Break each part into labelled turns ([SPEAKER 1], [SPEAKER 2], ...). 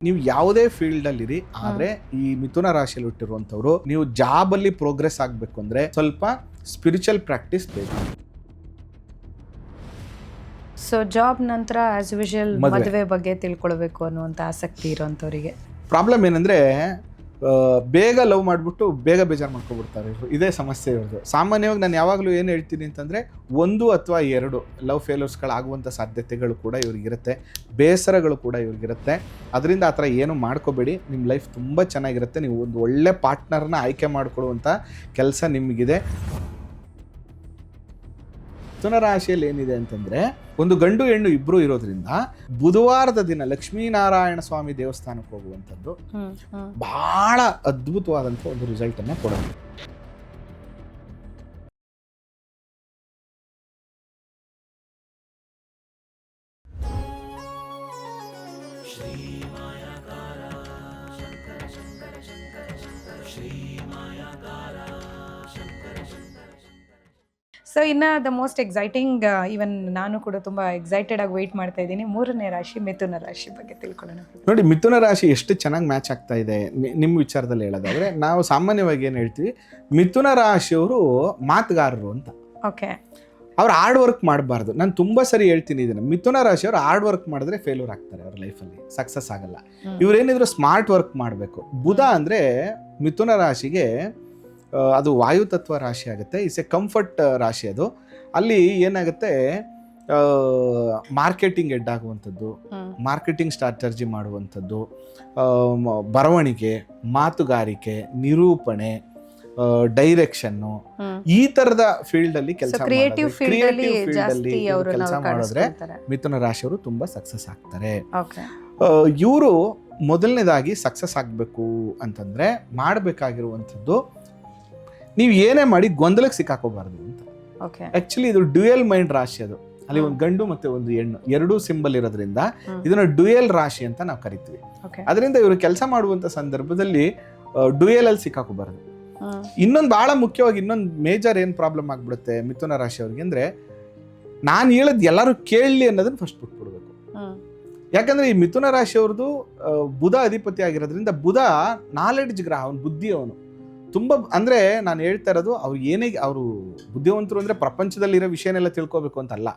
[SPEAKER 1] ನೀವು ಯಾವುದೇ ಫೀಲ್ಡ್ ಅಲ್ಲಿ ಇರಿ, ಆದ್ರೆ ಈ ಮಿಥುನ ರಾಶಿಯಲ್ಲಿ ಹುಟ್ಟಿರುವಂತವ್ರು ನೀವು ಜಾಬ್ ಅಲ್ಲಿ ಪ್ರೋಗ್ರೆಸ್ ಆಗ್ಬೇಕು ಅಂದ್ರೆ ಸ್ವಲ್ಪ ಸ್ಪಿರಿಚುವಲ್ ಪ್ರಾಕ್ಟೀಸ್ ಬೇಕು.
[SPEAKER 2] ಸೊ ಜಾಬ್ ನಂತರ ಆಸ್ ಯೂಶುವಲ್ ಮದುವೆ ಬಗ್ಗೆ ತಿಳ್ಕೊಳ್ಬೇಕು ಅನ್ನುವಂತ ಆಸಕ್ತಿ ಇರೋಂಥವ್ರಿಗೆ
[SPEAKER 1] ಪ್ರಾಬ್ಲಮ್ ಏನಂದ್ರೆ ಬೇಗ ಲವ್ ಮಾಡಿಬಿಟ್ಟು ಬೇಗ ಬೇಜಾರು ಮಾಡ್ಕೊಬಿಡ್ತಾರೆ ಇವರು. ಇದೇ ಸಮಸ್ಯೆ ಇರೋದು. ಸಾಮಾನ್ಯವಾಗಿ ನಾನು ಯಾವಾಗಲೂ ಏನು ಹೇಳ್ತೀನಿ ಅಂತಂದರೆ 1 ಅಥವಾ 2 ಲವ್ ಫೇಲ್ಯೂರ್ಸ್ಗಳಾಗುವಂಥ ಸಾಧ್ಯತೆಗಳು ಕೂಡ ಇವ್ರಿಗಿರುತ್ತೆ, ಬೇಸರಗಳು ಕೂಡ ಇವ್ರಿಗಿರುತ್ತೆ. ಅದರಿಂದ ಆ ಥರ ಏನು ಮಾಡ್ಕೋಬೇಡಿ. ನಿಮ್ಮ ಲೈಫ್ ತುಂಬ ಚೆನ್ನಾಗಿರುತ್ತೆ. ನೀವು ಒಂದು ಒಳ್ಳೆ ಪಾರ್ಟ್ನರ್ನ ಆಯ್ಕೆ ಮಾಡಿಕೊಡುವಂಥ ಕೆಲಸ ನಿಮಗಿದೆ. ಮಿಥುನ ರಾಶಿಯಲ್ಲಿ ಏನಿದೆ ಅಂತಂದರೆ ಒಂದು ಗಂಡು ಹೆಣ್ಣು ಇಬ್ಬರು ಇರೋದ್ರಿಂದ ಬುಧವಾರದ ದಿನ ಲಕ್ಷ್ಮೀನಾರಾಯಣ ಸ್ವಾಮಿ ದೇವಸ್ಥಾನಕ್ಕೆ ಹೋಗುವಂಥದ್ದು ಬಹಳ ಅದ್ಭುತವಾದಂಥ ಒಂದು ರಿಸಲ್ಟನ್ನು ಕೊಡುತ್ತೆ.
[SPEAKER 2] ಸೊ ಇನ್ನು ದ ಮೋಸ್ಟ್ ಎಕ್ಸೈಟಿಂಗ್, ಈವನ್ ನಾನು ಕೂಡ ತುಂಬ ಎಕ್ಸೈಟೆಡ್ ಆಗಿ ವೆಯ್ಟ್ ಮಾಡ್ತಾ ಇದ್ದೀನಿ, 3ನೇ ರಾಶಿ ಮಿಥುನ ರಾಶಿ ಬಗ್ಗೆ ತಿಳ್ಕೊಳ್ಳೋಣ.
[SPEAKER 1] ನೋಡಿ, ಮಿಥುನ ರಾಶಿ ಎಷ್ಟು ಚೆನ್ನಾಗಿ ಮ್ಯಾಚ್ ಆಗ್ತಾ ಇದೆ ನಿಮ್ಮ ವಿಚಾರದಲ್ಲಿ ಹೇಳೋದಾದ್ರೆ, ನಾವು ಸಾಮಾನ್ಯವಾಗಿ ಏನು ಹೇಳ್ತೀವಿ, ಮಿಥುನ ರಾಶಿಯವರು ಮಾತುಗಾರರು ಅಂತ.
[SPEAKER 2] ಓಕೆ,
[SPEAKER 1] ಅವ್ರು ಹಾರ್ಡ್ ವರ್ಕ್ ಮಾಡಬಾರ್ದು. ನಾನು ತುಂಬ ಸರಿ ಹೇಳ್ತೀನಿ ಇದನ್ನು. ಮಿಥುನ ರಾಶಿಯವರು ಹಾರ್ಡ್ ವರ್ಕ್ ಮಾಡಿದ್ರೆ ಫೇಲ್ಯೂರ್ ಆಗ್ತಾರೆ, ಅವ್ರ ಲೈಫಲ್ಲಿ ಸಕ್ಸಸ್ ಆಗಲ್ಲ. ಇವ್ರೇನಿದ್ರು ಸ್ಮಾರ್ಟ್ ವರ್ಕ್ ಮಾಡಬೇಕು. ಬುಧ ಅಂದರೆ ಮಿಥುನ ರಾಶಿಗೆ ಅದು ವಾಯುತತ್ವ ರಾಶಿ ಆಗುತ್ತೆ. ಇಟ್ಸ್ ಎ ಕಂಫರ್ಟ್ ರಾಶಿ. ಅದು ಅಲ್ಲಿ ಏನಾಗುತ್ತೆ, ಮಾರ್ಕೆಟಿಂಗ್ ಹೆಡ್ ಆಗುವಂಥದ್ದು, ಮಾರ್ಕೆಟಿಂಗ್ ಸ್ಟ್ರಾಟರ್ಜಿ ಮಾಡುವಂಥದ್ದು, ಬರವಣಿಗೆ, ಮಾತುಗಾರಿಕೆ, ನಿರೂಪಣೆ, ಡೈರೆಕ್ಷನ್ನು, ಈ ತರದ ಫೀಲ್ಡ್ ಅಲ್ಲಿ ಕೆಲಸ ಮಾಡಿದ್ರೆ ಮಿಥುನ ರಾಶಿಯವರು ತುಂಬಾ ಸಕ್ಸಸ್ ಆಗ್ತಾರೆ. ಇವರು ಮೊದಲನೇದಾಗಿ ಸಕ್ಸಸ್ ಆಗಬೇಕು ಅಂತಂದ್ರೆ ಮಾಡಬೇಕಾಗಿರುವಂಥದ್ದು, ನೀವು ಏನೇ ಮಾಡಿ ಗೊಂದಲಕ್ಕೆ ಸಿಕ್ಕಾಕೋಬಾರ್ದು ಅಂತ. ಆಕ್ಚುಲಿ ಇದು ಡ್ಯೂಯಲ್ ಮೈಂಡ್ ರಾಶಿ. ಅದು ಅಲ್ಲಿ ಒಂದು ಗಂಡು ಮತ್ತೆ ಒಂದು ಹೆಣ್ಣು ಎರಡೂ ಸಿಂಬಲ್ ಇರೋದ್ರಿಂದ ಇದನ್ನ ಡ್ಯೂಯಲ್ ರಾಶಿ ಅಂತ ನಾವು ಕರಿತೀವಿ. ಅದರಿಂದ ಇವರು ಕೆಲಸ ಮಾಡುವಂತ ಸಂದರ್ಭದಲ್ಲಿ ಡ್ಯೂಯಲ್ ಅಲ್ಲಿ ಸಿಕ್ಕಾಕೋಬಾರ್ದು. ಇನ್ನೊಂದು ಬಹಳ ಮುಖ್ಯವಾಗಿ ಇನ್ನೊಂದು ಮೇಜರ್ ಏನ್ ಪ್ರಾಬ್ಲಮ್ ಆಗ್ಬಿಡುತ್ತೆ ಮಿಥುನ ರಾಶಿ ಅವ್ರಿಗೆ ಅಂದ್ರೆ, ನಾನು ಹೇಳದ್ ಎಲ್ಲರೂ ಕೇಳಲಿ ಅನ್ನೋದನ್ನ ಫಸ್ಟ್ ಬಿಟ್ಬಿಡ್ಬೇಕು. ಯಾಕಂದ್ರೆ ಈ ಮಿಥುನ ರಾಶಿ ಅವ್ರದ್ದು ಬುಧ ಅಧಿಪತಿ ಆಗಿರೋದ್ರಿಂದ ಬುಧ ನಾಲೆಡ್ಜ್ ಗ್ರಹ, ಅವನು ಬುದ್ಧಿ, ಅವನು ತುಂಬ ಅಂದರೆ ನಾನು ಹೇಳ್ತಾ ಇರೋದು, ಅವ್ರು ಏನೇ ಅವರು ಬುದ್ಧಿವಂತರು ಅಂದರೆ ಪ್ರಪಂಚದಲ್ಲಿರೋ ವಿಷಯನೆಲ್ಲ ತಿಳ್ಕೊಬೇಕು ಅಂತಲ್ಲ.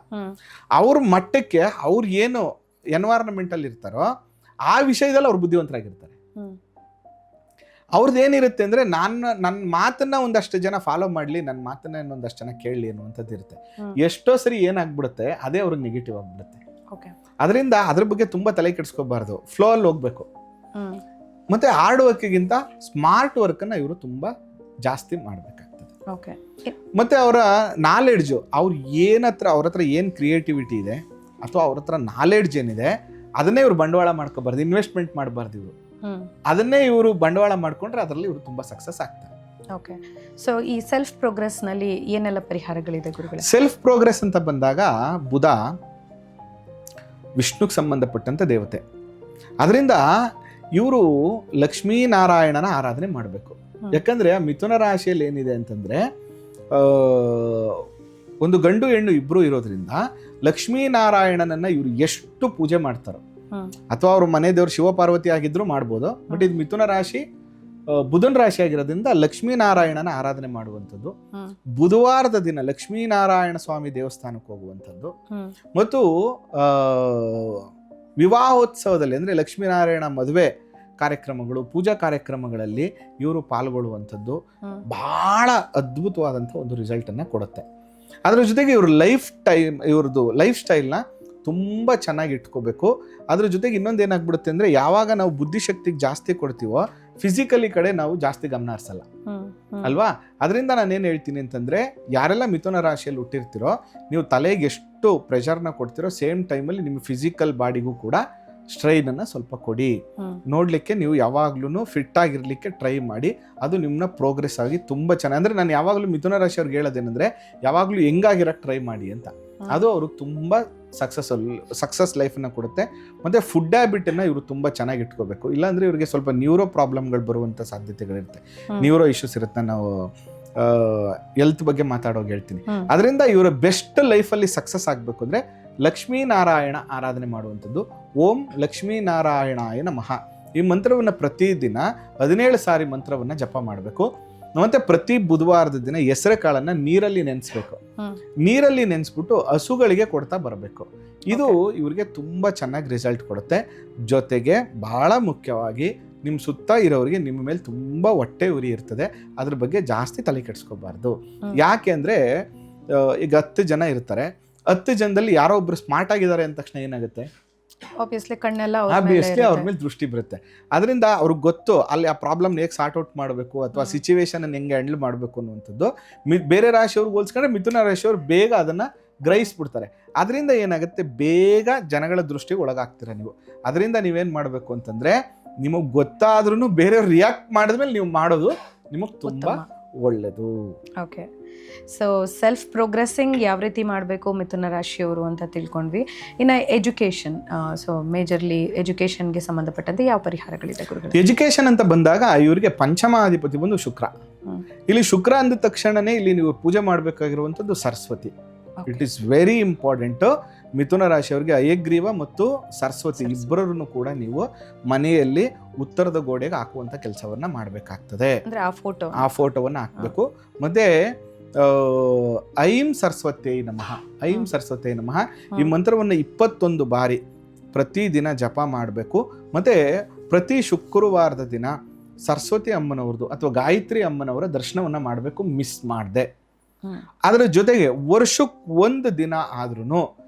[SPEAKER 1] ಅವ್ರ ಮಟ್ಟಕ್ಕೆ ಅವ್ರು ಏನು ಎನ್ವೈರನ್ಮೆಂಟಲ್ಲಿ ಇರ್ತಾರೋ ಆ ವಿಷಯದಲ್ಲಿ ಅವ್ರು ಬುದ್ಧಿವಂತರಾಗಿರ್ತಾರೆ. ಅವ್ರದ್ದು ಏನಿರುತ್ತೆ ಅಂದರೆ, ನನ್ನ ಮಾತನ್ನ ಒಂದಷ್ಟು ಜನ ಫಾಲೋ ಮಾಡಲಿ, ನನ್ನ ಮಾತನ್ನ ಇನ್ನೊಂದಷ್ಟು ಜನ ಕೇಳಲಿ ಅನ್ನುವಂಥದ್ದು ಇರುತ್ತೆ. ಎಷ್ಟೋ ಸರಿ ಏನಾಗ್ಬಿಡುತ್ತೆ, ಅದೇ ಅವ್ರಿಗೆ ನೆಗೆಟಿವ್ ಆಗ್ಬಿಡುತ್ತೆ. ಅದರಿಂದ ಅದ್ರ ಬಗ್ಗೆ ತುಂಬ ತಲೆ ಕೆಡಿಸ್ಕೋಬಾರ್ದು, ಫ್ಲೋ ಅಲ್ಲಿ ಹೋಗ್ಬೇಕು. ಮತ್ತೆ ಹಾರ್ಡ್ ವರ್ಕ್ಗಿಂತ ಸ್ಮಾರ್ಟ್ ವರ್ಕನ್ನು ಇವರು ತುಂಬ ಜಾಸ್ತಿ ಮಾಡಬೇಕಾಗ್ತದೆ. ಮತ್ತೆ ಅವರ ನಾಲೆಡ್ಜು, ಅವ್ರ ಹತ್ರ ಏನು ಕ್ರಿಯೇಟಿವಿಟಿ ಇದೆ ಅಥವಾ ಅವ್ರ ಹತ್ರ ನಾಲೆಡ್ಜ್ ಏನಿದೆ ಅದನ್ನೇ ಇವರು ಬಂಡವಾಳ ಮಾಡ್ಕೋಬಾರ್ದು, ಇನ್ವೆಸ್ಟ್ಮೆಂಟ್ ಮಾಡಬಾರ್ದು. ಇವರು ಅದನ್ನೇ ಇವರು ಬಂಡವಾಳ ಮಾಡ್ಕೊಂಡ್ರೆ ಅದರಲ್ಲಿ ಇವರು ತುಂಬ ಸಕ್ಸಸ್ ಆಗ್ತಾರೆ.
[SPEAKER 2] ಓಕೆ, ಸೊ ಈ ಸೆಲ್ಫ್ ಪ್ರೋಗ್ರೆಸ್ನಲ್ಲಿ ಏನೆಲ್ಲ ಪರಿಹಾರಗಳಿದೆ ಗುರುಗಳೇ?
[SPEAKER 1] ಸೆಲ್ಫ್ ಪ್ರೋಗ್ರೆಸ್ ಅಂತ ಬಂದಾಗ ಬುಧ ವಿಷ್ಣುಗೆ ಸಂಬಂಧಪಟ್ಟಂಥ ದೇವತೆ. ಅದರಿಂದ ಇವರು ಲಕ್ಷ್ಮೀನಾರಾಯಣನ ಆರಾಧನೆ ಮಾಡಬೇಕು. ಯಾಕಂದ್ರೆ ಮಿಥುನ ರಾಶಿಯಲ್ಲಿ ಏನಿದೆ ಅಂತಂದ್ರೆ, ಒಂದು ಗಂಡು ಹೆಣ್ಣು ಇಬ್ರು ಇರೋದ್ರಿಂದ ಲಕ್ಷ್ಮೀನಾರಾಯಣನನ್ನ ಇವರು ಎಷ್ಟು ಪೂಜೆ ಮಾಡ್ತಾರೋ, ಅಥವಾ ಅವ್ರ ಮನೆ ದೇವ್ರು ಶಿವಪಾರ್ವತಿ ಆಗಿದ್ರು ಮಾಡ್ಬೋದು. ಬಟ್ ಇದು ಮಿಥುನ ರಾಶಿ ಬುಧನ್ ರಾಶಿ ಆಗಿರೋದ್ರಿಂದ ಲಕ್ಷ್ಮೀನಾರಾಯಣನ ಆರಾಧನೆ ಮಾಡುವಂಥದ್ದು, ಬುಧವಾರದ ದಿನ ಲಕ್ಷ್ಮೀನಾರಾಯಣ ಸ್ವಾಮಿ ದೇವಸ್ಥಾನಕ್ಕೆ ಹೋಗುವಂಥದ್ದು, ಮತ್ತು ವಿವಾಹೋತ್ಸವದಲ್ಲಿ ಅಂದರೆ ಲಕ್ಷ್ಮೀನಾರಾಯಣ ಮದುವೆ ಕಾರ್ಯಕ್ರಮಗಳು, ಪೂಜಾ ಕಾರ್ಯಕ್ರಮಗಳಲ್ಲಿ ಇವರು ಪಾಲ್ಗೊಳ್ಳುವಂಥದ್ದು ಬಹಳ ಅದ್ಭುತವಾದಂಥ ಒಂದು ರಿಸಲ್ಟನ್ನು ಕೊಡುತ್ತೆ. ಅದರ ಜೊತೆಗೆ ಇವ್ರ ಇವ್ರದ್ದು ಲೈಫ್ ಸ್ಟೈಲ್ನ ತುಂಬ ಚೆನ್ನಾಗಿ ಇಟ್ಕೋಬೇಕು. ಅದ್ರ ಜೊತೆಗೆ ಇನ್ನೊಂದು ಏನಾಗ್ಬಿಡುತ್ತೆ ಅಂದರೆ, ಯಾವಾಗ ನಾವು ಬುದ್ಧಿಶಕ್ತಿಗೆ ಜಾಸ್ತಿ ಕೊಡ್ತೀವೋ ಫಿಸಿಕಲಿ ಕಡೆ ನಾವು ಜಾಸ್ತಿ ಗಮನ ಹರಿಸಲ್ಲ ಅಲ್ವಾ. ಅದರಿಂದ ನಾನೇನು ಹೇಳ್ತೀನಿ ಅಂತಂದರೆ, ಯಾರೆಲ್ಲ ಮಿಥುನ ರಾಶಿಯಲ್ಲಿ ಹುಟ್ಟಿರ್ತೀರೋ ನೀವು ತಲೆಗೆ ಎಷ್ಟು ಪ್ರೆಷರ್ನ ಕೊಡ್ತೀರೋ ಸೇಮ್ ಟೈಮಲ್ಲಿ ನಿಮ್ಮ ಫಿಸಿಕಲ್ ಬಾಡಿಗೂ ಕೂಡ ಸ್ಟ್ರೈನನ್ನು ಸ್ವಲ್ಪ ಕೊಡಿ. ನೋಡಲಿಕ್ಕೆ ನೀವು ಯಾವಾಗ್ಲೂ ಫಿಟ್ ಆಗಿರಲಿಕ್ಕೆ ಟ್ರೈ ಮಾಡಿ. ಅದು ನಿಮ್ಮನ್ನ ಪ್ರೋಗ್ರೆಸ್ ಆಗಿ ತುಂಬ ಚೆನ್ನಾಗಿ, ಅಂದರೆ ನಾನು ಯಾವಾಗಲೂ ಮಿಥುನ ರಾಶಿ ಅವ್ರಿಗೆ ಹೇಳೋದೇನೆಂದರೆ, ಯಾವಾಗಲೂ ಹೆಂಗಾಗಿರೋಕ್ಕೆ ಟ್ರೈ ಮಾಡಿ ಅಂತ. ಅದು ಅವ್ರಿಗೆ ತುಂಬ ಸಕ್ಸಸ್ ಲೈಫನ್ನ ಕೊಡುತ್ತೆ. ಮತ್ತು ಫುಡ್ ಹ್ಯಾಬಿಟನ್ನು ಇವರು ತುಂಬ ಚೆನ್ನಾಗಿ ಇಟ್ಕೋಬೇಕು. ಇಲ್ಲಾಂದರೆ ಇವರಿಗೆ ಸ್ವಲ್ಪ ನ್ಯೂರೋ ಪ್ರಾಬ್ಲಮ್ಗಳು ಬರುವಂಥ ಸಾಧ್ಯತೆಗಳಿರುತ್ತೆ, ನ್ಯೂರೋ ಇಶ್ಯೂಸ್ ಇರುತ್ತೆ. ನಾವು ಹೆಲ್ತ್ ಬಗ್ಗೆ ಮಾತಾಡೋಗಿ ಹೇಳ್ತೀನಿ. ಅದರಿಂದ ಇವರ ಬೆಸ್ಟ್ ಲೈಫಲ್ಲಿ ಸಕ್ಸಸ್ ಆಗಬೇಕು ಅಂದರೆ ಲಕ್ಷ್ಮೀನಾರಾಯಣ ಆರಾಧನೆ ಮಾಡುವಂಥದ್ದು. ಓಂ ಲಕ್ಷ್ಮೀನಾರಾಯಣಾಯ ನಮಃ ಈ ಮಂತ್ರವನ್ನು ಪ್ರತಿದಿನ 17 ಸಾರಿ ಮಂತ್ರವನ್ನು ಜಪ ಮಾಡಬೇಕು. ಮತ್ತೆ ಪ್ರತಿ ಬುಧವಾರದ ದಿನ ಹೆಸರು ಕಾಳನ್ನ ನೀರಲ್ಲಿ ನೆನೆಸ್ಬೇಕು. ನೀರಲ್ಲಿ ನೆನೆಸ್ಬಿಟ್ಟು ಹಸುಗಳಿಗೆ ಕೊಡ್ತಾ ಬರಬೇಕು. ಇದು ಇವ್ರಿಗೆ ತುಂಬ ಚೆನ್ನಾಗಿ ರಿಸಲ್ಟ್ ಕೊಡುತ್ತೆ. ಜೊತೆಗೆ ಬಹಳ ಮುಖ್ಯವಾಗಿ ನಿಮ್ಮ ಸುತ್ತ ಇರೋರಿಗೆ ನಿಮ್ಮ ಮೇಲೆ ತುಂಬ ಹೊಟ್ಟೆ ಉರಿ ಇರ್ತದೆ, ಅದ್ರ ಬಗ್ಗೆ ಜಾಸ್ತಿ ತಲೆ ಕೆಡಿಸ್ಕೋಬಾರ್ದು. ಯಾಕೆ ಅಂದರೆ ಈಗ 10 ಜನ ಇರ್ತಾರೆ, 10 ಜನದಲ್ಲಿ ಯಾರೋ ಒಬ್ರು ಸ್ಮಾರ್ಟ್ ಆಗಿದ್ದಾರೆ ಅಂದ ತಕ್ಷಣ ಏನಾಗುತ್ತೆ,
[SPEAKER 2] ಆಬ್ವಿಯಸ್ಲಿ ಕಣ್ಣೆಲ್ಲ
[SPEAKER 1] ಅವ್ರ ಮೇಲೆ ದೃಷ್ಟಿ ಬರುತ್ತೆ. ಅದರಿಂದ ಅವ್ರಿಗೆ ಗೊತ್ತು ಅಲ್ಲಿ ಆ ಪ್ರಾಬ್ಲಮ್ ಹೇಗೆ ಸಾರ್ಟ್ ಔಟ್ ಮಾಡಬೇಕು ಅಥವಾ ಸಿಚುವೇಶನ್ ಹೆಂಗೆ ಹ್ಯಾಂಡಲ್ ಮಾಡಬೇಕು ಅನ್ನುವಂಥದ್ದು. ಬೇರೆ ರಾಶಿಯವ್ರಿಗೆ ಹೋಲಿಸ್ಕೊಂಡ್ರೆ ಮಿಥುನ ರಾಶಿಯವ್ರು ಬೇಗ ಅದನ್ನು ಗ್ರಹಿಸ್ಬಿಡ್ತಾರೆ. ಅದರಿಂದ ಏನಾಗುತ್ತೆ, ಬೇಗ ಜನಗಳ ದೃಷ್ಟಿಗೆ ಒಳಗಾಗ್ತೀರ ನೀವು. ಅದರಿಂದ ನೀವೇನು ಮಾಡಬೇಕು ಅಂತಂದರೆ, ನಿಮಗೆ ಗೊತ್ತಾದ್ರೂ ಬೇರೆಯವ್ರು ರಿಯಾಕ್ಟ್ ಮಾಡಿದ್ಮೇಲೆ ನೀವು ಮಾಡೋದು ನಿಮಗೆ ತುಂಬ ಒಳ್ಳೆಯದು.
[SPEAKER 2] ಓಕೆ, ಸೊ ಸೆಲ್ಫ್ ಪ್ರೋಗ್ರೆಸ್ಸಿಂಗ್ ಯಾವ ರೀತಿ ಮಾಡಬೇಕು ಮಿಥುನ ರಾಶಿಯವರು ಅಂತ ತಿಳ್ಕೊಂಡ್ವಿ. ಇನ್ನು ಎಜುಕೇಷನ್, ಸೊ ಮೇಜರ್ಲಿ ಎಜುಕೇಷನ್ಗೆ ಸಂಬಂಧಪಟ್ಟಂತೆ ಯಾವ ಪರಿಹಾರಗಳಿದೆ ಗುರುಗಳು?
[SPEAKER 1] ಎಜುಕೇಷನ್ ಅಂತ ಬಂದಾಗ ಇವರಿಗೆ ಪಂಚಮಾಧಿಪತಿ ಬಂದು ಶುಕ್ರ. ಇಲ್ಲಿ ಶುಕ್ರ ಅಂದ ತಕ್ಷಣನೇ ಇಲ್ಲಿ ನೀವು ಪೂಜೆ ಮಾಡಬೇಕಾಗಿರುವಂಥದ್ದು Saraswati. It is very important. Mithuna ರಾಶಿಯವರಿಗೆ ಹಯಗ್ರೀವ ಮತ್ತು ಸರಸ್ವತಿ ಇಬ್ಬರನ್ನು ಕೂಡ ನೀವು ಮನೆಯಲ್ಲಿ ಉತ್ತರದ ಗೋಡೆಗೆ ಹಾಕುವಂಥ ಕೆಲಸವನ್ನ ಮಾಡಬೇಕಾಗ್ತದೆ. ಆ ಫೋಟೋವನ್ನು ಹಾಕಬೇಕು. ಮತ್ತೆ ಐಂ ಸರಸ್ವತೈ ನಮಃ, ಐಂ ಸರಸ್ವತೈ ನಮಃ ಈ ಮಂತ್ರವನ್ನು 21 ಬಾರಿ ಪ್ರತಿದಿನ ಜಪ ಮಾಡಬೇಕು. ಮತ್ತೆ ಪ್ರತಿ ಶುಕ್ರವಾರದ ದಿನ ಸರಸ್ವತಿ ಅಮ್ಮನವ್ರದ್ದು ಅಥವಾ ಗಾಯತ್ರಿ ಅಮ್ಮನವರ ದರ್ಶನವನ್ನ ಮಾಡಬೇಕು, ಮಿಸ್ ಮಾಡದೆ. ಅದರ ಜೊತೆಗೆ ವರ್ಷಕ್ಕೆ 1 ದಿನ ಆದ್ರೂ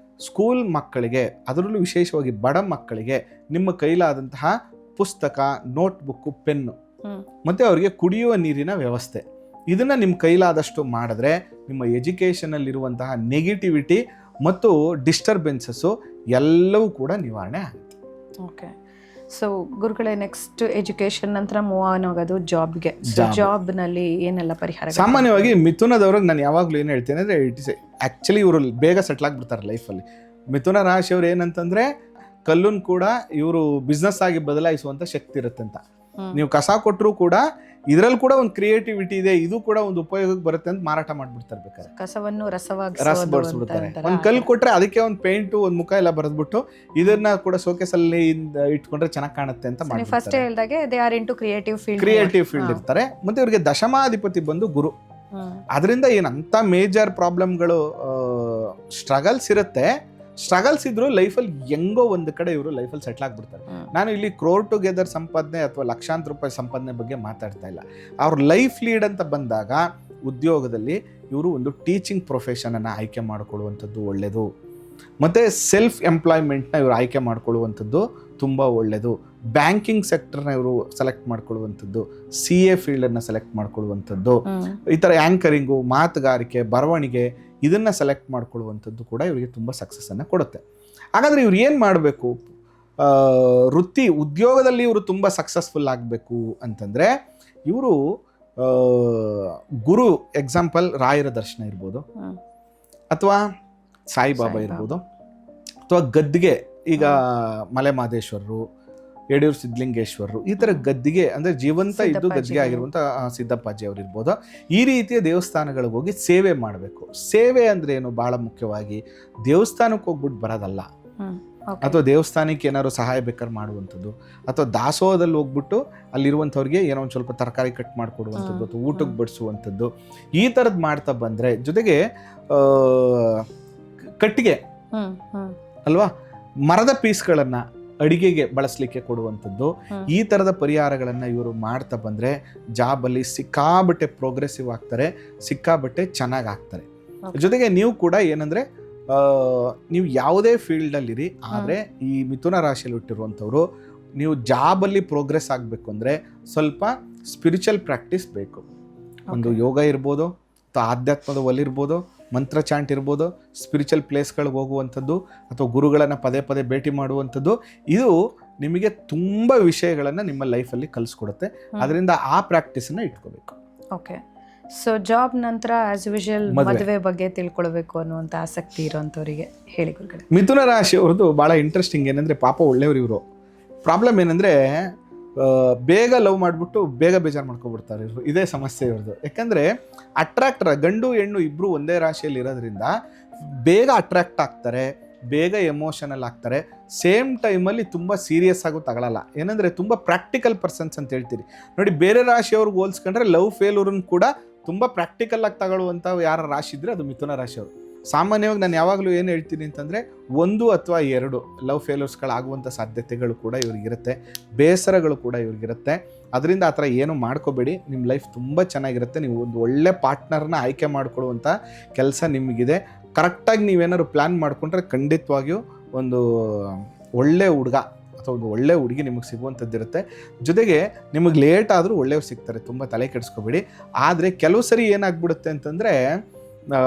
[SPEAKER 1] ಸ್ಕೂಲ್ ಮಕ್ಕಳಿಗೆ, ಅದರಲ್ಲೂ ವಿಶೇಷವಾಗಿ ಬಡ ಮಕ್ಕಳಿಗೆ ನಿಮ್ಮ ಕೈಲಾದಂತಹ ಪುಸ್ತಕ, ನೋಟ್ಬುಕ್ಕು, ಪೆನ್ನು ಮತ್ತೆ ಅವರಿಗೆ ಕುಡಿಯುವ ನೀರಿನ ವ್ಯವಸ್ಥೆ, ಇದನ್ನ ನಿಮ್ಮ ಕೈಲಾದಷ್ಟು ಮಾಡಿದ್ರೆ ನಿಮ್ಮ ಎಜುಕೇಷನಲ್ಲಿರುವಂತಹ ನೆಗೆಟಿವಿಟಿ ಮತ್ತು ಡಿಸ್ಟರ್ಬೆನ್ಸಸ್ಸು ಎಲ್ಲವೂ ಕೂಡ ನಿವಾರಣೆ ಆಗುತ್ತೆ.
[SPEAKER 2] ಓಕೆ, ಸೊ ಗುರುಗಳೇ, ನೆಕ್ಸ್ಟ್ ಎಜುಕೇಷನ್ ನಂತರ ಮೂವ್ ಆಗೋದು ಜಾಬ್ಗೆ. ಜಾಬ್ನಲ್ಲಿ ಏನೆಲ್ಲ ಪರಿಹಾರ?
[SPEAKER 1] ಸಾಮಾನ್ಯವಾಗಿ ಮಿಥುನದವ್ರಿಗೆ ನಾನು ಯಾವಾಗಲೂ ಏನು ಹೇಳ್ತೇನೆ ಅಂದರೆ, ಇಟ್ ಇಸ್ ಆ್ಯಕ್ಚುಲಿ ಇವರು ಬೇಗ ಸೆಟ್ಲ್ ಆಗಿಬಿಡ್ತಾರೆ ಲೈಫಲ್ಲಿ. ಮಿಥುನ ರಾಶಿಯವ್ರು ಏನಂತಂದರೆ, ಕಲ್ಲನ್ನು ಕೂಡ ಇವರು ಬಿಸ್ನೆಸ್ ಆಗಿ ಬದಲಾಯಿಸುವಂಥ ಶಕ್ತಿ ಇರುತ್ತೆ ಅಂತ. ನೀವು ಕಸ ಕೊಟ್ಟರು ಕೂಡ ಇದರಲ್ಲಿ ಕೂಡ ಒಂದು ಕ್ರಿಯೇಟಿವಿಟಿ ಇದೆ, ಇದು ಕೂಡ ಒಂದು ಉಪಯೋಗಕ್ಕೆ ಬರುತ್ತೆ ಅಂತ ಮಾರಾಟ ಮಾಡ್ಬಿಡ್ತಾರೆ. ಬೇಕಾದ್ರೆ
[SPEAKER 2] ಕಸವನ್ನು
[SPEAKER 1] ರಸಬಡಿಸ್ಬಿಡ್ತಾರೆ. ಒಂದು ಕಲ್ಲು ಕೊಟ್ರೆ ಅದಕ್ಕೆ ಒಂದು ಪೇಂಟು, ಒಂದು ಮುಖ ಎಲ್ಲ ಬರೆದ್ಬಿಟ್ಟು ಇದನ್ನ ಕೂಡ ಶೋಕೇಸಲ್ಲಿ ಇಟ್ಕೊಂಡ್ರೆ ಚೆನ್ನಾಗಿ ಕಾಣುತ್ತೆ ಅಂತ ಮಾಡಿ.
[SPEAKER 2] ಫಸ್ಟ್ ಹೇಳಿದಾಗೆ they are into creative
[SPEAKER 1] field ಇರ್ತಾರೆ. ಮತ್ತೆ ಇವರಿಗೆ ದಶಮಾಧಿಪತಿ ಬಂದು ಗುರು. ಅದರಿಂದ ಏನಂತ ಮೇಜರ್ ಪ್ರಾಬ್ಲಮ್ಗಳು, ಸ್ಟ್ರಗಲ್ಸ್ ಇರುತ್ತೆ. ಸ್ಟ್ರಗಲ್ಸ್ ಇದ್ರು ಲೈಫಲ್ಲಿ ಹೆಂಗೋ ಒಂದು ಕಡೆ ಇವರು ಲೈಫಲ್ಲಿ ಸೆಟ್ಲ್ ಆಗ್ಬಿಡ್ತಾರೆ. ನಾನು ಇಲ್ಲಿ ಕ್ರೋರ್ ಟುಗೆದರ್ ಸಂಪಾದನೆ ಅಥವಾ ಲಕ್ಷಾಂತರ ರೂಪಾಯಿ ಸಂಪಾದನೆ ಬಗ್ಗೆ ಮಾತಾಡ್ತಾ ಇಲ್ಲ. ಅವ್ರ ಲೈಫ್ ಲೀಡ್ ಅಂತ ಬಂದಾಗ ಉದ್ಯೋಗದಲ್ಲಿ ಇವರು ಒಂದು ಟೀಚಿಂಗ್ ಪ್ರೊಫೆಷನನ್ನು ಆಯ್ಕೆ ಮಾಡಿಕೊಳ್ಳುವಂಥದ್ದು ಒಳ್ಳೆಯದು. ಮತ್ತು ಸೆಲ್ಫ್ ಎಂಪ್ಲಾಯ್ಮೆಂಟ್ನ ಇವರು ಆಯ್ಕೆ ಮಾಡ್ಕೊಳ್ಳುವಂಥದ್ದು ತುಂಬ ಒಳ್ಳೆಯದು. ಬ್ಯಾಂಕಿಂಗ್ ಸೆಕ್ಟರ್ನ ಇವರು ಸೆಲೆಕ್ಟ್ ಮಾಡ್ಕೊಳ್ಳುವಂಥದ್ದು, CA ಫೀಲ್ಡನ್ನು ಸೆಲೆಕ್ಟ್ ಮಾಡ್ಕೊಳ್ಳುವಂಥದ್ದು, ಈ ಥರ ಆ್ಯಂಕರಿಂಗು, ಮಾತುಗಾರಿಕೆ, ಬರವಣಿಗೆ ಇದನ್ನು ಸೆಲೆಕ್ಟ್ ಮಾಡ್ಕೊಳ್ಳುವಂಥದ್ದು ಕೂಡ ಇವರಿಗೆ ತುಂಬ ಸಕ್ಸಸ್ಸನ್ನು ಕೊಡುತ್ತೆ. ಹಾಗಾದರೆ ಇವ್ರು ಏನು ಮಾಡಬೇಕು? ವೃತ್ತಿ ಉದ್ಯೋಗದಲ್ಲಿ ಇವರು ತುಂಬ ಸಕ್ಸಸ್ಫುಲ್ ಆಗಬೇಕು ಅಂತಂದರೆ ಇವರು ಗುರು, ಎಕ್ಸಾಂಪಲ್ ರಾಯರ ದರ್ಶನ ಇರ್ಬೋದು, ಅಥವಾ ಸಾಯಿಬಾಬಾ ಇರ್ಬೋದು, ಅಥವಾ ಗದ್ದಿಗೆ, ಈಗ ಮಲೆ ಮಹದೇಶ್ವರರು, ಯಡಿಯೂರು ಸಿದ್ಧಲಿಂಗೇಶ್ವರರು, ಈ ಥರ ಗದ್ದಿಗೆ ಅಂದರೆ ಜೀವಂತ ಇದ್ದು ಗದ್ದಿಗೆ ಆಗಿರುವಂಥ ಸಿದ್ದಪ್ಪಾಜಿ ಅವರು ಇರ್ಬೋದು. ಈ ರೀತಿಯ ದೇವಸ್ಥಾನಗಳಿಗೆ ಹೋಗಿ ಸೇವೆ ಮಾಡಬೇಕು. ಸೇವೆ ಅಂದರೆ ಏನು? ಭಾಳ ಮುಖ್ಯವಾಗಿ ದೇವಸ್ಥಾನಕ್ಕೆ ಹೋಗ್ಬಿಟ್ಟು ಬರೋದಲ್ಲ, ಅಥವಾ ದೇವಸ್ಥಾನಕ್ಕೆ ಏನಾದ್ರು ಸಹಾಯ ಬೇಕಾದ್ರೆ ಮಾಡುವಂಥದ್ದು, ಅಥವಾ ದಾಸೋಹದಲ್ಲಿ ಹೋಗ್ಬಿಟ್ಟು ಅಲ್ಲಿರುವಂಥವ್ರಿಗೆ ಏನೋ ಒಂದು ಸ್ವಲ್ಪ ತರಕಾರಿ ಕಟ್ ಮಾಡಿಕೊಡುವಂಥದ್ದು, ಅಥವಾ ಊಟಕ್ಕೆ ಬಡಿಸುವಂಥದ್ದು, ಈ ಥರದ್ದು ಮಾಡ್ತಾ ಬಂದರೆ, ಜೊತೆಗೆ ಕಟ್ಟಿಗೆ ಅಲ್ವಾ, ಮರದ ಪೀಸ್ಗಳನ್ನು ಅಡಿಗೆಗೆ ಬಳಸಲಿಕ್ಕೆ ಕೊಡುವಂಥದ್ದು, ಈ ಥರದ ಪರಿಹಾರಗಳನ್ನು ಇವರು ಮಾಡ್ತಾ ಬಂದರೆ ಜಾಬಲ್ಲಿ ಸಿಕ್ಕಾಬಟ್ಟೆ ಪ್ರೋಗ್ರೆಸಿವ್ ಆಗ್ತಾರೆ, ಸಿಕ್ಕಾಬಟ್ಟೆ ಚೆನ್ನಾಗಿ ಆಗ್ತಾರೆ. ಜೊತೆಗೆ ನೀವು ಕೂಡ ಏನಂದರೆ, ನೀವು ಯಾವುದೇ ಫೀಲ್ಡಲ್ಲಿರಿ, ಆದರೆ ಈ ಮಿಥುನ ರಾಶಿಯಲ್ಲಿ ಹುಟ್ಟಿರುವಂಥವ್ರು ನೀವು ಜಾಬಲ್ಲಿ ಪ್ರೋಗ್ರೆಸ್ ಆಗಬೇಕು ಅಂದರೆ ಸ್ವಲ್ಪ ಸ್ಪಿರಿಚುವಲ್ ಪ್ರಾಕ್ಟೀಸ್ ಬೇಕು. ಒಂದು ಯೋಗ ಇರ್ಬೋದು, ಅಥವಾ ಆಧ್ಯಾತ್ಮದ ಒಲಿರ್ಬೋದು, ಮಂತ್ರ ಚಾಂಟ್ ಇರ್ಬೋದು, ಸ್ಪಿರಿಚುವಲ್ ಪ್ಲೇಸ್ಗಳಿಗೆ ಹೋಗುವಂಥದ್ದು, ಅಥವಾ ಗುರುಗಳನ್ನು ಪದೇ ಪದೇ ಭೇಟಿ ಮಾಡುವಂಥದ್ದು, ಇದು ನಿಮಗೆ ತುಂಬ ವಿಷಯಗಳನ್ನು ನಿಮ್ಮ ಲೈಫಲ್ಲಿ ಕಲಿಸ್ಕೊಡುತ್ತೆ. ಅದರಿಂದ ಆ ಪ್ರಾಕ್ಟೀಸನ್ನು ಇಟ್ಕೋಬೇಕು.
[SPEAKER 2] ಓಕೆ, ಸೊ ಜಾಬ್ ನಂತರ ಆಸ್ ಯೂಶುವಲ್ ಮದುವೆ ಬಗ್ಗೆ ತಿಳ್ಕೊಳ್ಬೇಕು ಅನ್ನುವಂಥ ಆಸಕ್ತಿ ಇರೋಂಥವ್ರಿಗೆ ಹೇಳಿ ಗುರುಗಳೇ.
[SPEAKER 1] ಮಿಥುನ ರಾಶಿಯವ್ರದ್ದು ಭಾಳ ಇಂಟ್ರೆಸ್ಟಿಂಗ್ ಏನಂದರೆ, ಪಾಪ ಒಳ್ಳೆಯವರು ಇವರು. ಪ್ರಾಬ್ಲಮ್ ಏನಂದರೆ, ಬೇಗ ಲವ್ ಮಾಡಿಬಿಟ್ಟು ಬೇಗ ಬೇಜಾರು ಮಾಡ್ಕೊಬಿಡ್ತಾರೆ ಇವರು. ಇದೇ ಸಮಸ್ಯೆ ಇವ್ರದ್ದು. ಯಾಕಂದರೆ ಗಂಡು ಹೆಣ್ಣು ಇಬ್ಬರು ಒಂದೇ ರಾಶಿಯಲ್ಲಿ ಇರೋದ್ರಿಂದ ಬೇಗ ಅಟ್ರಾಕ್ಟ್ ಆಗ್ತಾರೆ, ಬೇಗ ಎಮೋಷನಲ್ ಆಗ್ತಾರೆ, ಸೇಮ್ ಟೈಮಲ್ಲಿ ತುಂಬ ಸೀರಿಯಸ್ ಆಗು ತಗೊಳ್ಳಲ್ಲ. ಏನಂದರೆ ತುಂಬ ಪ್ರಾಕ್ಟಿಕಲ್ ಪರ್ಸನ್ಸ್ ಅಂತ ಹೇಳ್ತೀರಿ ನೋಡಿ. ಬೇರೆ ರಾಶಿಯವ್ರಿಗೆ ಹೋಲಿಸ್ಕೊಂಡ್ರೆ ಲವ್ ಫೇಲ್ಯೂರನ್ನು ಕೂಡ ತುಂಬ ಪ್ರಾಕ್ಟಿಕಲ್ ಆಗಿ ತಗೊಳ್ಳುವಂಥ ಯಾರ ರಾಶಿ ಇದ್ದರೆ ಅದು ಮಿಥುನ ರಾಶಿಯವರು. ಸಾಮಾನ್ಯವಾಗಿ ನಾನು ಯಾವಾಗಲೂ ಏನು ಹೇಳ್ತೀನಿ ಅಂತಂದರೆ 1 ಅಥವಾ 2 ಲವ್ ಫೇಲ್ಯೂರ್ಸ್ಗಳಾಗುವಂಥ ಸಾಧ್ಯತೆಗಳು ಕೂಡ ಇವ್ರಿಗಿರುತ್ತೆ, ಬೇಸರಗಳು ಕೂಡ ಇವ್ರಿಗಿರುತ್ತೆ. ಅದರಿಂದ ಆ ಥರ ಏನು ಮಾಡ್ಕೋಬೇಡಿ, ನಿಮ್ಮ ಲೈಫ್ ತುಂಬ ಚೆನ್ನಾಗಿರುತ್ತೆ. ನೀವು ಒಂದು ಒಳ್ಳೆ ಪಾರ್ಟ್ನರ್ನ ಆಯ್ಕೆ ಮಾಡಿಕೊಳ್ಳುವಂಥ ಕೆಲಸ ನಿಮಗಿದೆ. ಕರೆಕ್ಟಾಗಿ ನೀವೇನಾದ್ರು ಪ್ಲ್ಯಾನ್ ಮಾಡಿಕೊಂಡ್ರೆ ಖಂಡಿತವಾಗಿಯೂ ಒಂದು ಒಳ್ಳೆ ಹುಡುಗ ಅಥವಾ ಒಂದು ಒಳ್ಳೆ ಹುಡುಗಿ ನಿಮಗೆ ಸಿಗುವಂಥದ್ದಿರುತ್ತೆ. ಜೊತೆಗೆ ನಿಮಗೆ ಲೇಟ್ ಆದರೂ ಒಳ್ಳೆಯವ್ರು ಸಿಗ್ತಾರೆ, ತುಂಬ ತಲೆ ಕೆಡಿಸ್ಕೋಬೇಡಿ. ಆದರೆ ಕೆಲವು ಸರಿ ಏನಾಗ್ಬಿಡುತ್ತೆ ಅಂತಂದರೆ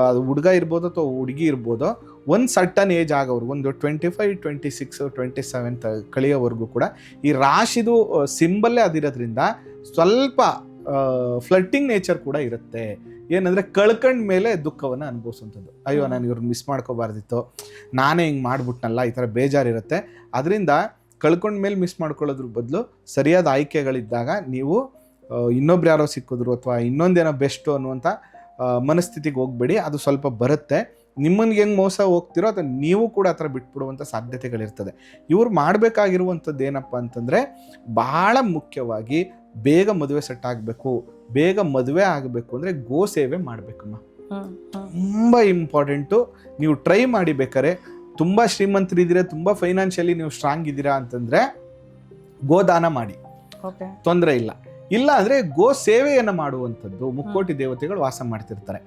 [SPEAKER 1] ಅದು ಹುಡುಗ ಇರ್ಬೋದು ಅಥವಾ ಹುಡುಗಿ ಇರ್ಬೋದು, ಒಂದು ಸರ್ಟನ್ ಏಜ್ ಆಗೋವ್ರು, ಒಂದು 25, 26, 27 ಕಳಿಯೋವರೆಗೂ ಕೂಡ ಈ ರಾಶಿದು ಸಿಂಬಲ್ಲೇ ಅದಿರೋದ್ರಿಂದ ಸ್ವಲ್ಪ ಫ್ಲರ್ಟಿಂಗ್ ನೇಚರ್ ಕೂಡ ಇರುತ್ತೆ. ಏನಂದರೆ ಕಳ್ಕೊಂಡ ಮೇಲೆ ದುಃಖವನ್ನು ಅನುಭವಿಸುವಂಥದ್ದು. ಅಯ್ಯೋ ನಾನು ಇವ್ರನ್ನ ಮಿಸ್ ಮಾಡ್ಕೋಬಾರ್ದಿತ್ತು, ನಾನೇ ಹಿಂಗೆ ಮಾಡ್ಬಿಟ್ನಲ್ಲ, ಈ ಥರ ಬೇಜಾರಿರುತ್ತೆ. ಅದರಿಂದ ಕಳ್ಕೊಂಡ ಮೇಲೆ ಮಿಸ್ ಮಾಡ್ಕೊಳ್ಳೋದ್ರ ಬದಲು ಸರಿಯಾದ ಆಯ್ಕೆಗಳಿದ್ದಾಗ ನೀವು ಇನ್ನೊಬ್ರು ಯಾರೋ ಸಿಕ್ಕಿದ್ರು ಅಥವಾ ಇನ್ನೊಂದೇನೋ ಬೆಸ್ಟು ಅನ್ನುವಂಥ ಮನಸ್ಥಿತಿಗೆ ಹೋಗಬೇಡಿ. ಅದು ಸ್ವಲ್ಪ ಬರುತ್ತೆ. ನಿಮ್ಮನ್ಗೆ ಹೆಂಗೆ ಮೋಸ ಹೋಗ್ತಿರೋ ಅಥವಾ ನೀವು ಕೂಡ ಆ ಥರ ಬಿಟ್ಬಿಡುವಂಥ ಸಾಧ್ಯತೆಗಳಿರ್ತದೆ. ಇವ್ರು ಮಾಡಬೇಕಾಗಿರುವಂಥದ್ದು ಏನಪ್ಪ ಅಂತಂದರೆ, ಭಾಳ ಮುಖ್ಯವಾಗಿ ಬೇಗ ಮದುವೆ ಸೆಟ್ ಆಗಬೇಕು. ಬೇಗ ಮದುವೆ ಆಗಬೇಕು ಅಂದರೆ ಗೋ ಸೇವೆ ಮಾಡಬೇಕಮ್ಮ, ತುಂಬ ಇಂಪಾರ್ಟೆಂಟು. ನೀವು ಟ್ರೈ ಮಾಡಿ. ಬೇಕಾರೆ ತುಂಬ ಶ್ರೀಮಂತರಿದ್ದೀರಾ, ತುಂಬ ಫೈನಾನ್ಷಿಯಲಿ ನೀವು ಸ್ಟ್ರಾಂಗ್ ಇದ್ದೀರಾ ಅಂತಂದರೆ ಗೋದಾನ ಮಾಡಿ, ತೊಂದರೆ ಇಲ್ಲ. ಇಲ್ಲ ಅಂದರೆ ಗೋ ಸೇವೆಯನ್ನು ಮಾಡುವಂಥದ್ದು. ಮುಕ್ಕೋಟಿ ದೇವತೆಗಳು ವಾಸ ಮಾಡ್ತಿರ್ತಾರೆ.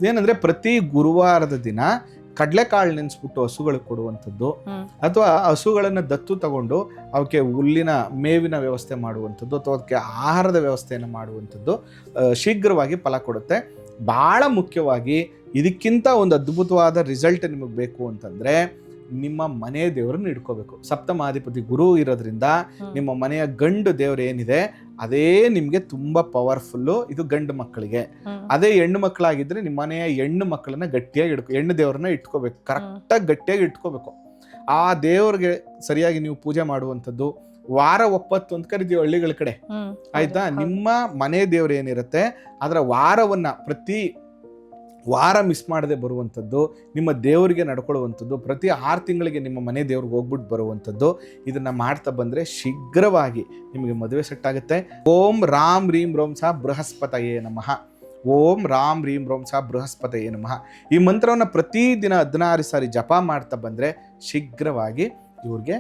[SPEAKER 1] ಏನಂದರೆ ಪ್ರತಿ ಗುರುವಾರದ ದಿನ ಕಡಲೆಕಾಳು ನೆನೆಸ್ಬಿಟ್ಟು ಹಸುಗಳಿಗೆ ಕೊಡುವಂಥದ್ದು, ಅಥವಾ ಹಸುಗಳನ್ನು ದತ್ತು ತಗೊಂಡು ಅವಕ್ಕೆ ಹುಲ್ಲಿನ ಮೇವಿನ ವ್ಯವಸ್ಥೆ ಮಾಡುವಂಥದ್ದು ಅಥವಾ ಅದಕ್ಕೆ ಆಹಾರದ ವ್ಯವಸ್ಥೆಯನ್ನು ಮಾಡುವಂಥದ್ದು ಶೀಘ್ರವಾಗಿ ಫಲ ಕೊಡುತ್ತೆ. ಭಾಳ ಮುಖ್ಯವಾಗಿ ಇದಕ್ಕಿಂತ ಒಂದು ಅದ್ಭುತವಾದ ರಿಸಲ್ಟ್ ನಿಮಗೆ ಬೇಕು ಅಂತಂದರೆ ನಿಮ್ಮ ಮನೆ ದೇವರನ್ನು ಇಟ್ಕೋಬೇಕು. ಸಪ್ತಮಾಧಿಪತಿ ಗುರು ಇರೋದ್ರಿಂದ ನಿಮ್ಮ ಮನೆಯ ಗಂಡು ದೇವರು ಏನಿದೆ ಅದೇ ನಿಮಗೆ ತುಂಬ ಪವರ್ಫುಲ್ಲು. ಇದು ಗಂಡು ಮಕ್ಕಳಿಗೆ. ಅದೇ ಹೆಣ್ಣು ಮಕ್ಕಳಾಗಿದ್ದರೆ ನಿಮ್ಮ ಮನೆಯ ಹೆಣ್ಣು ಮಕ್ಕಳನ್ನ ಗಟ್ಟಿಯಾಗಿ ಹೆಣ್ಣು ದೇವ್ರನ್ನ ಇಟ್ಕೋಬೇಕು, ಕರೆಕ್ಟಾಗಿ ಗಟ್ಟಿಯಾಗಿ ಇಟ್ಕೋಬೇಕು. ಆ ದೇವ್ರಿಗೆ ಸರಿಯಾಗಿ ನೀವು ಪೂಜೆ ಮಾಡುವಂಥದ್ದು. ವಾರ ಒಪ್ಪತ್ತು ಅಂತ ಕರಿತೀವಿ ಹಳ್ಳಿಗಳ ಕಡೆ, ಆಯ್ತಾ? ನಿಮ್ಮ ಮನೆ ದೇವ್ರು ಏನಿರುತ್ತೆ ಅದರ ವಾರವನ್ನ ಪ್ರತಿ ವಾರ ಮಿಸ್ ಮಾಡದೆ ಬರುವಂಥದ್ದು, ನಿಮ್ಮ ದೇವರಿಗೆ ನಡ್ಕೊಳ್ಳುವಂಥದ್ದು, ಪ್ರತಿ 6 ತಿಂಗಳಿಗೆ ನಿಮ್ಮ ಮನೆ ದೇವ್ರಿಗೆ ಹೋಗ್ಬಿಟ್ಟು ಬರುವಂಥದ್ದು. ಇದನ್ನು ಮಾಡ್ತಾ ಬಂದರೆ ಶೀಘ್ರವಾಗಿ ನಿಮಗೆ ಮದುವೆ ಸೆಟ್ ಆಗುತ್ತೆ. ಓಂ ರಾಮ್ ರೀಂ ರೋಂ ಸಹ ಬೃಹಸ್ಪತಯೇ ನಮಃ. ಓಂ ರಾಮ್ ರೀಂ ರೋಂ ಸಹ ಬೃಹಸ್ಪತಯೇ ನಮಃ. ಈ ಮಂತ್ರವನ್ನು ಪ್ರತಿದಿನ 16 ಸಾರಿ ಜಪ ಮಾಡ್ತಾ ಬಂದರೆ ಶೀಘ್ರವಾಗಿ ಇವ್ರಿಗೆ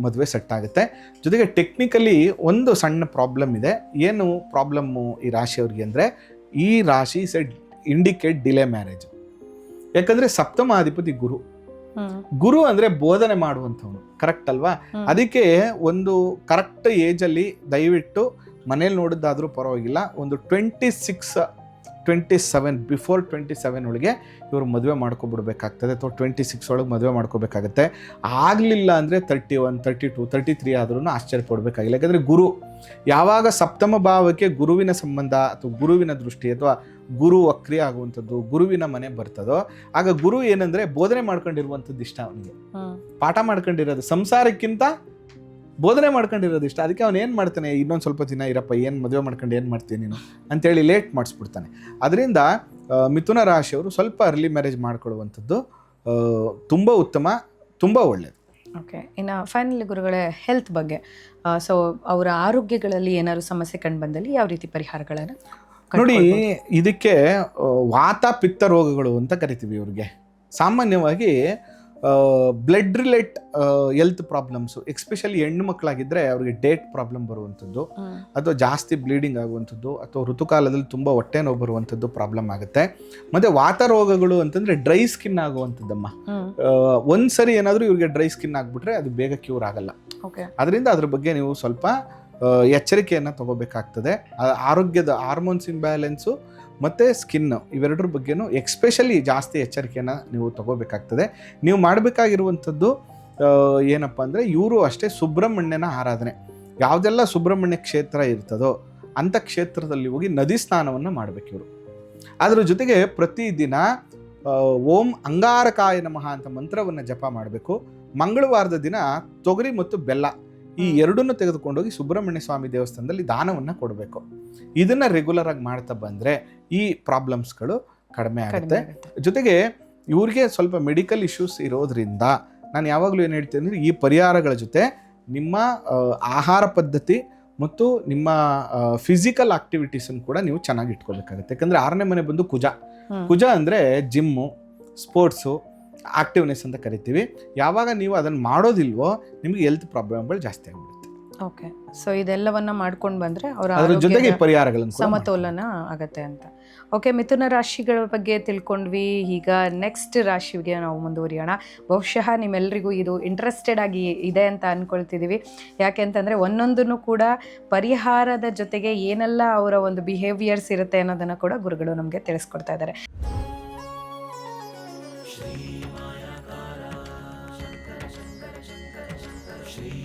[SPEAKER 1] ಮದುವೆ ಸೆಟ್ ಆಗುತ್ತೆ. ಜೊತೆಗೆ ಟೆಕ್ನಿಕಲಿ ಒಂದು ಸಣ್ಣ ಪ್ರಾಬ್ಲಮ್ ಇದೆ. ಏನು ಪ್ರಾಬ್ಲಮ್ಮು ಈ ರಾಶಿಯವ್ರಿಗೆ ಅಂದರೆ, ಈ ರಾಶಿ ಸೆಟ್ ಇಂಡಿಕೇಟ್ ಡಿಲೇ ಮ್ಯಾರೇಜ್. ಯಾಕಂದ್ರೆ ಸಪ್ತಮಾಧಿಪತಿ ಗುರು ಅಂದ್ರೆ ಬೋಧನೆ ಮಾಡುವಂಥವನು, ಕರೆಕ್ಟ್ ಅಲ್ವಾ? ಅದಕ್ಕೆ ಒಂದು ಕರೆಕ್ಟ್ ಏಜಲ್ಲಿ ದಯವಿಟ್ಟು ಮನೇಲಿ ನೋಡಿದ್ದಾದ್ರೂ ಪರವಾಗಿಲ್ಲ, ಒಂದು 26, 27 ಬಿಫೋರ್ 27 ಒಳಗೆ ಇವರು ಮದುವೆ ಮಾಡ್ಕೊಬಿಡ್ಬೇಕಾಗ್ತದೆ, ಅಥವಾ 26 ಒಳಗೆ ಮದುವೆ ಮಾಡ್ಕೋಬೇಕಾಗತ್ತೆ. ಆಗಲಿಲ್ಲ ಅಂದರೆ 31, 32, 33 ಆದ್ರೂ ಆಶ್ಚರ್ಯಪಡಬೇಕಾಗಿಲ್ಲ. ಯಾಕಂದರೆ ಗುರು ಯಾವಾಗ ಸಪ್ತಮ ಭಾವಕ್ಕೆ ಗುರುವಿನ ಸಂಬಂಧ ಅಥವಾ ಗುರುವಿನ ದೃಷ್ಟಿ ಅಥವಾ ಗುರು ವಕ್ರಿ ಆಗುವಂಥದ್ದು, ಗುರುವಿನ ಮನೆ ಬರ್ತದೋ, ಆಗ ಗುರು ಏನಂದರೆ ಬೋಧನೆ ಮಾಡ್ಕೊಂಡಿರುವಂಥದ್ದು ಇಷ್ಟ ಅವನಿಗೆ, ಪಾಠ ಮಾಡ್ಕೊಂಡಿರೋದು, ಸಂಸಾರಕ್ಕಿಂತ ಬೋಧನೆ ಮಾಡ್ಕೊಂಡಿರೋದು ಇಷ್ಟ. ಅದಕ್ಕೆ ಅವನು ಏನು ಮಾಡ್ತಾನೆ, ಇನ್ನೊಂದು ಸ್ವಲ್ಪ ದಿನ ಇರಪ್ಪ, ಏನು ಮದುವೆ ಮಾಡ್ಕೊಂಡು ಏನು ಮಾಡ್ತೀನಿ ನೀನು ಅಂತೇಳಿ ಲೇಟ್ ಮಾಡಿಸ್ಬಿಡ್ತಾನೆ. ಅದರಿಂದ ಮಿಥುನ ರಾಶಿಯವರು ಸ್ವಲ್ಪ ಅರ್ಲಿ ಮ್ಯಾರೇಜ್ ಮಾಡ್ಕೊಳ್ಳುವಂಥದ್ದು ತುಂಬ ಉತ್ತಮ, ತುಂಬ ಒಳ್ಳೆಯದು.
[SPEAKER 2] ಓಕೆ, ಇನ್ನು ಫೈನಲ್ ಗುರುಗಳೇ ಹೆಲ್ತ್ ಬಗ್ಗೆ, ಸೊ ಅವರ ಆರೋಗ್ಯಗಳಲ್ಲಿ ಏನಾದ್ರು ಸಮಸ್ಯೆ ಕಂಡು ಬಂದಲ್ಲಿ ಯಾವ ರೀತಿ ಪರಿಹಾರಗಳನ್ನು
[SPEAKER 1] ನೋಡಿ? ಇದಕ್ಕೆ ವಾತ ಪಿತ್ತ ರೋಗಗಳು ಅಂತ ಕರಿತೀವಿ ಇವ್ರಿಗೆ. ಸಾಮಾನ್ಯವಾಗಿ blood relate health problems, especially ಹೆಣ್ಣು ಮಕ್ಕಳಾಗಿದ್ದರೆ ಅವ್ರಿಗೆ ಡೇಟ್ ಪ್ರಾಬ್ಲಮ್ ಬರುವಂಥದ್ದು, ಅಥವಾ ಜಾಸ್ತಿ ಬ್ಲೀಡಿಂಗ್ ಆಗುವಂಥದ್ದು, ಅಥವಾ ಋತುಕಾಲದಲ್ಲಿ ತುಂಬ ಹೊಟ್ಟೆ ನೋವು ಬರುವಂಥದ್ದು ಪ್ರಾಬ್ಲಮ್ ಆಗುತ್ತೆ. ಮತ್ತು ವಾತ ರೋಗಗಳು ಅಂತಂದರೆ ಡ್ರೈ ಸ್ಕಿನ್ ಆಗುವಂಥದ್ದಮ್ಮ. ಒಂದ್ಸರಿ ಏನಾದರೂ ಇವ್ರಿಗೆ ಡ್ರೈ ಸ್ಕಿನ್ ಆಗಿಬಿಟ್ರೆ ಅದು ಬೇಗ ಕ್ಯೂರ್ ಆಗಲ್ಲ. ಅದರಿಂದ ಅದ್ರ ಬಗ್ಗೆ ನೀವು ಸ್ವಲ್ಪ ಎಚ್ಚರಿಕೆಯನ್ನು ತಗೋಬೇಕಾಗ್ತದೆ. ಆರೋಗ್ಯದ ಹಾರ್ಮೋನ್ಸ್ ಇಂಬ್ಯಾಲೆನ್ಸು ಮತ್ತು ಸ್ಕಿನ್ ಇವೆರಡರ ಬಗ್ಗೆನೂ ಎಕ್ಸ್ಪೆಷಲಿ ಜಾಸ್ತಿ ಎಚ್ಚರಿಕೆಯನ್ನು ನೀವು ತಗೋಬೇಕಾಗ್ತದೆ. ನೀವು ಮಾಡಬೇಕಾಗಿರುವಂಥದ್ದು ಏನಪ್ಪ ಅಂದರೆ, ಇವರು ಅಷ್ಟೇ ಸುಬ್ರಹ್ಮಣ್ಯನ ಆರಾಧನೆ, ಯಾವುದೆಲ್ಲ ಸುಬ್ರಹ್ಮಣ್ಯ ಕ್ಷೇತ್ರ ಇರ್ತದೋ ಅಂಥ ಕ್ಷೇತ್ರದಲ್ಲಿ ಹೋಗಿ ನದಿ ಸ್ನಾನವನ್ನು ಮಾಡಬೇಕು ಇವರು. ಅದರ ಜೊತೆಗೆ ಪ್ರತಿದಿನ ಓಂ ಅಂಗಾರಕಾಯ ನಮಃ ಅಂತ ಮಂತ್ರವನ್ನು ಜಪ ಮಾಡಬೇಕು. ಮಂಗಳವಾರದ ದಿನ ತೊಗರಿ ಮತ್ತು ಬೆಲ್ಲ ಈ ಎರಡನ್ನು ತೆಗೆದುಕೊಂಡೋಗಿ ಸುಬ್ರಹ್ಮಣ್ಯ ಸ್ವಾಮಿ ದೇವಸ್ಥಾನದಲ್ಲಿ ದಾನವನ್ನು ಕೊಡಬೇಕು. ಇದನ್ನು ರೆಗ್ಯುಲರ್ ಆಗಿ ಮಾಡ್ತಾ ಬಂದರೆ ಈ ಪ್ರಾಬ್ಲಮ್ಸ್ಗಳು ಕಡಿಮೆ ಆಗುತ್ತೆ. ಜೊತೆಗೆ ಇವ್ರಿಗೆ ಸ್ವಲ್ಪ ಮೆಡಿಕಲ್ ಇಶ್ಯೂಸ್ ಇರೋದ್ರಿಂದ ನಾನು ಯಾವಾಗಲೂ ಏನು ಹೇಳ್ತೀನಿ ಅಂದರೆ ಈ ಪರಿಹಾರಗಳ ಜೊತೆ ನಿಮ್ಮ ಆಹಾರ ಪದ್ಧತಿ ಮತ್ತು ನಿಮ್ಮ ಫಿಸಿಕಲ್ ಆಕ್ಟಿವಿಟೀಸನ್ನು ಕೂಡ ನೀವು ಚೆನ್ನಾಗಿ ಇಟ್ಕೋಬೇಕಾಗುತ್ತೆ. ಯಾಕಂದರೆ 6ನೇ ಮನೆ ಬಂದು ಕುಜ. ಕುಜ ಅಂದರೆ ಜಿಮ್ಮು, ಸ್ಪೋರ್ಟ್ಸು, ಆಕ್ಟಿವ್ನೆಸ್ ಅಂತ ಕರಿತೀವಿ. ಯಾವಾಗ ನೀವು ಅದನ್ನು ಮಾಡೋದಿಲ್ವೋ ನಿಮಗೆ ಹೆಲ್ತ್ ಪ್ರಾಬ್ಲಮ್ಗಳು ಜಾಸ್ತಿ ಆಗಿಬಿಡುತ್ತೆ.
[SPEAKER 2] ಓಕೆ, ಸೊ ಇದೆಲ್ಲವನ್ನ ಮಾಡ್ಕೊಂಡು ಬಂದರೆ ಅವರ
[SPEAKER 1] ಅದ್ರ ಜೊತೆಗೆ ಈ ಪರಿಹಾರಗಳನ್ನು ಕೂಡ
[SPEAKER 2] ಸಮತೋಲನ ಆಗತ್ತೆ ಅಂತ. ಓಕೆ, ಮಿಥುನ ರಾಶಿಗಳ ಬಗ್ಗೆ ತಿಳ್ಕೊಂಡ್ವಿ. ಈಗ ನೆಕ್ಸ್ಟ್ ರಾಶಿಗೆ ನಾವು ಮುಂದುವರಿಯೋಣ. ಬಹುಶಃ ನಿಮ್ಮೆಲ್ಲರಿಗೂ ಇದು ಇಂಟ್ರೆಸ್ಟೆಡ್ ಆಗಿ ಇದೆ ಅಂತ ಅಂದ್ಕೊಳ್ತಿದ್ದೀವಿ. ಯಾಕೆ ಅಂತಂದರೆ ಒಂದೊಂದನ್ನು ಕೂಡ ಪರಿಹಾರದ ಜೊತೆಗೆ ಏನೆಲ್ಲ ಅವರ ಒಂದು ಬಿಹೇವಿಯರ್ಸ್ ಇರುತ್ತೆ ಅನ್ನೋದನ್ನು ಕೂಡ ಗುರುಗಳು ನಮಗೆ ತಿಳಿಸ್ಕೊಡ್ತಾ ಇದ್ದಾರೆ.
[SPEAKER 3] ಶ್ರೀ